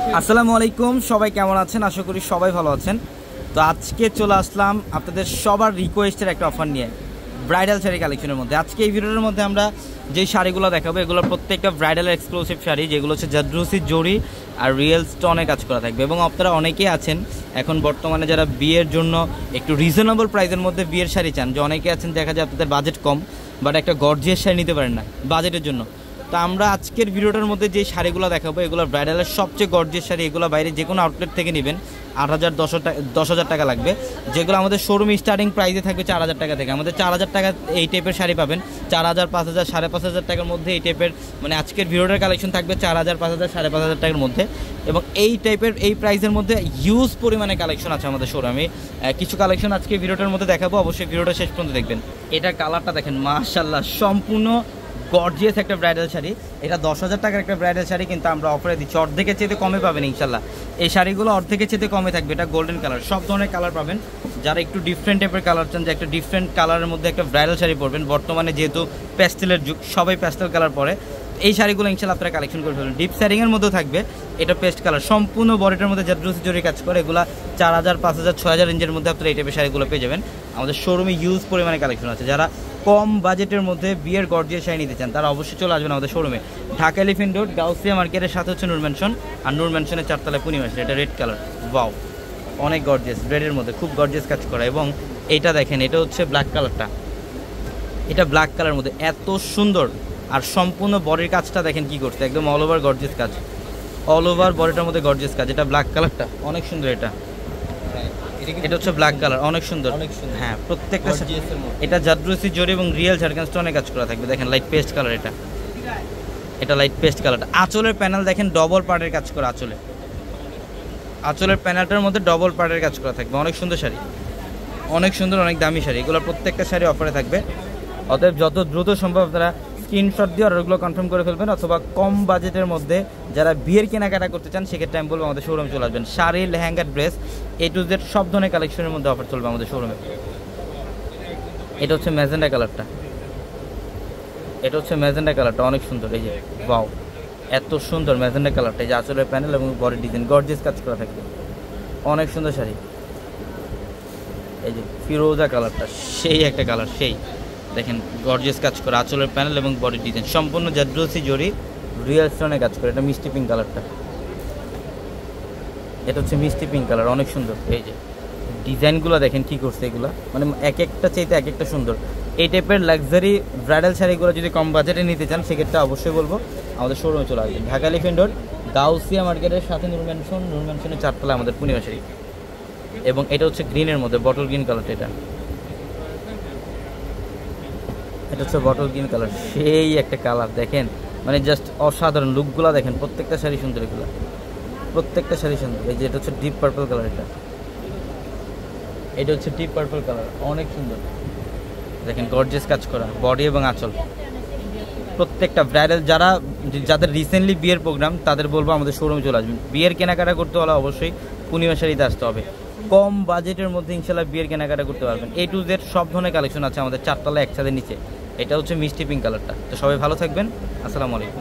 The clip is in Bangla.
আসসালামু আলাইকুম, সবাই কেমন আছেন? আশা করি সবাই ভালো আছেন। তো আজকে চলে আসলাম আপনাদের সবার রিকোয়েস্টের একটা অফার নিয়ে, ব্রাইডাল শাড়ি কালেকশনের মধ্যে। আজকে এই ভিডিওর মধ্যে আমরা যেই শাড়িগুলো দেখাবো এগুলোর প্রত্যেকটা ব্রাইডালের এক্সক্লুসিভ শাড়ি, যেগুলো হচ্ছে জাদ্রুসি জরি আর রিয়েল স্টোনে কাজ করা থাকবে। এবং আপনারা অনেকেই আছেন এখন বর্তমানে যারা বিয়ের জন্য একটু রিজনেবল প্রাইসের মধ্যে বিয়ের শাড়ি চান, যে অনেকে আছেন দেখা যায় আপনাদের বাজেট কম বাট একটা গর্জিয়াস শাড়ি নিতে পারেন না বাজেটের জন্য। তো আমরা আজকের ভিডিওটার মধ্যে যে শাড়িগুলো দেখাবো এগুলো ব্রাইডালের সবচেয়ে গর্জিয়াস শাড়ি। এগুলো বাইরে যে কোনো আউটলেট থেকে নেবেন 8,000 10,000 টাকা লাগবে, যেগুলো আমাদের শোরুমে স্টার্টিং প্রাইসে থাকবে 4,000 টাকা থেকে। আমাদের 4,000 টাকা এই টাইপের শাড়ি পাবেন, 4,000 5,000 5,500 টাকার মধ্যে এই টাইপের, মানে আজকের ভিডিওটার কালেকশন থাকবে 4,000 5,000 5,500 টাকার মধ্যে। এবং এই টাইপের এই প্রাইসের মধ্যে হিউজ পরিমাণে কালেকশন আছে আমাদের শোরুমে। কিছু কালেকশন আজকে ভিডিওটার মধ্যে দেখাবো, অবশ্যই ভিডিওটা শেষ পর্যন্ত দেখবেন। এটার কালারটা দেখেন, মাশাআল্লাহ, সম্পূর্ণ গর্জিয়াস একটা ব্রাইডাল শাড়ি। এটা 10,000 টাকার একটা ব্রাইডাল শাড়ি, কিন্তু আমরা অফারে দিচ্ছি অর্ধেকের চেয়ে কমে পাবেন ইনশাল্লাহ। এই শাড়িগুলো অর্ধেকের চেয়ে কমে থাকবে। এটা গোল্ডেন কালার, সব ধরনের কালার পাবেন। যারা একটু ডিফারেন্ট টাইপের কালার চান, যে একটা ডিফারেন্ট কালারের মধ্যে একটা ব্রাইডাল শাড়ি পরবেন, বর্তমানে যেহেতু প্যাস্টেলের যুগ, সবাই প্যাস্টেল কালার পরে, এই শাড়িগুলো ইনশাল্লাহ আপনারা কালেকশন করে ফেলবেন। ডিপ শাড়িংয়ের মধ্যেও থাকবে, এটা পেস্ট কালার, সম্পূর্ণ বডিটার মধ্যে জাদ্রুসি জরি কাজ করে। এগুলো 4,000 5,000 6,000 রেঞ্জের মধ্যে আপনারা এই টাইপের শাড়িগুলো পেয়ে যাবেন। আমাদের শোরুমে হিউজ পরিমাণে কালেকশন আছে। যারা কম বাজেটের মধ্যে বিয়ের গর্জিয়াস শাড়ি নিতে চান তারা অবশ্যই চলে আসবেন আমাদের শোরুমে। ঢাকা এলিফ্যান্ট রোড, গাউসিয়া মার্কেটের সাথে হচ্ছে নূর ম্যানশন, আর নূর ম্যানশনের 4 তলায় পূর্ণিমা। এটা রেড কালার, ওয়াও, অনেক গর্জিয়াস, রেডের মধ্যে খুব গর্জিয়াস কাজ করা। এবং এইটা দেখেন, এটা হচ্ছে ব্ল্যাক কালারটা, এটা ব্ল্যাক কালারের মধ্যে এত সুন্দর। আর সম্পূর্ণ বডির কাজটা দেখেন কি করছে, একদম অল ওভার গর্জিয়াস কাজ, অল ওভার বডিটার মধ্যে গর্জিয়াস কাজ। এটা ব্ল্যাক কালারটা অনেক সুন্দর। এটা হচ্ছে ব্ল্যাক কালার, অনেক সুন্দর। হ্যাঁ, প্রত্যেকটা এটা জাদ্রুসি জরি এবং রিয়েল ঝাড়খান্ড স্টোনে কাজ করা থাকবে। দেখেন লাইট পেস্ট কালার, এটা লাইট পেস্ট কালারটা। আঁচলের প্যানেল দেখেন ডবল পার্টের কাজ করা, আঁচলের প্যানেলটার মধ্যে ডবল পার্টের কাজ করা থাকবে। অনেক সুন্দর শাড়ি, অনেক সুন্দর, অনেক দামি শাড়ি। এগুলো প্রত্যেকটা শাড়ি অফারে থাকবে। অতএব যত দ্রুত সম্ভব আপনারা স্ক্রিনশট দিয়ে অর্ডারগুলো কনফার্ম করে ফেলবেন, অথবা কম বাজেটের মধ্যে যারা বিয়ের কেনাকাটা করতে চান সেক্ষেত্রে আমি বলবো আমাদের শোরুমে চলে আসবেন। Sari, lehenga, dress, A to Z সব ধরনের কালেকশনের মধ্যে অফার চলবে আমাদের শোরুমে। এটা হচ্ছে ম্যাজেন্ডা কালারটা, অনেক সুন্দর। এই যে ওয়াও, এত সুন্দর ম্যাজেন্ডা কালারটা। এই যে আঁচলের প্যানেল এবং বডি ডিজাইন গর্জিয়াস কাজ করা থাকবে, অনেক সুন্দর শাড়ি। এই যে ফিরোজা কালারটা, সেই একটা কালার, সেই দেখেন গর্জিয়াস কাজ করে, আঁচলের প্যানেল এবং বডি ডিজাইন সম্পূর্ণ জাদ্রুসি জরি রিয়েল স্টোনে কাজ করে। এটা মিষ্টি পিঙ্ক কালারটা, এটা হচ্ছে মিষ্টি পিঙ্ক কালার, অনেক সুন্দর। এই যে ডিজাইনগুলো দেখেন কি করছে, এগুলা মানে এক একটা চাইতে এক একটা সুন্দর। এই টাইপের লাক্সারি ব্রাইডাল শাড়িগুলো যদি কম বাজেটে নিতে চান সেক্ষেত্রে অবশ্যই বলবো আমাদের শোরুমে চলে আসবেন। ঢাকা এলিফ্যান্ট রোড, গাউসিয়া মার্কেটের সাথে নূর ম্যানশনের 4 তলায় আমাদের পূর্ণিমা শাড়ি। এবং এটা হচ্ছে গ্রিনের মধ্যে, বটল গ্রিন কালারটা। এটা হচ্ছে বটল গ্রিন কালার, সেই একটা কালার দেখেন, মানে জাস্ট অসাধারণ। লুকগুলো দেখেন, প্রত্যেকটা শাড়ি সুন্দর, এগুলো প্রত্যেকটা শাড়ি সুন্দর। এই যে এটা হচ্ছে ডিপ পার্পল কালার, এটা হচ্ছে ডিপ পার্পল কালার, অনেক সুন্দর। দেখেন গর্জিয়াস কাজ করা বডি এবং আঁচল। প্রত্যেকটা ব্রাইডাল যাদের রিসেন্টলি বিয়ের প্রোগ্রাম তাদের বলবো আমাদের শোরুমে চলে আসবেন। বিয়ের কেনাকাটা করতে হলে অবশ্যই পূর্ণিমা শাড়িতে আসতে হবে। কম বাজেটের মধ্যে ইনশাল্লাহ বিয়ের কেনাকাটা করতে পারবেন। A to Z সব ধরনের কালেকশন আছে আমাদের 4 তলায় একসাথে নিচে। এটা হচ্ছে মিষ্টি পিঙ্ক কালারটা। তো সবাই ভালো থাকবেন, আসসালামু আলাইকুম।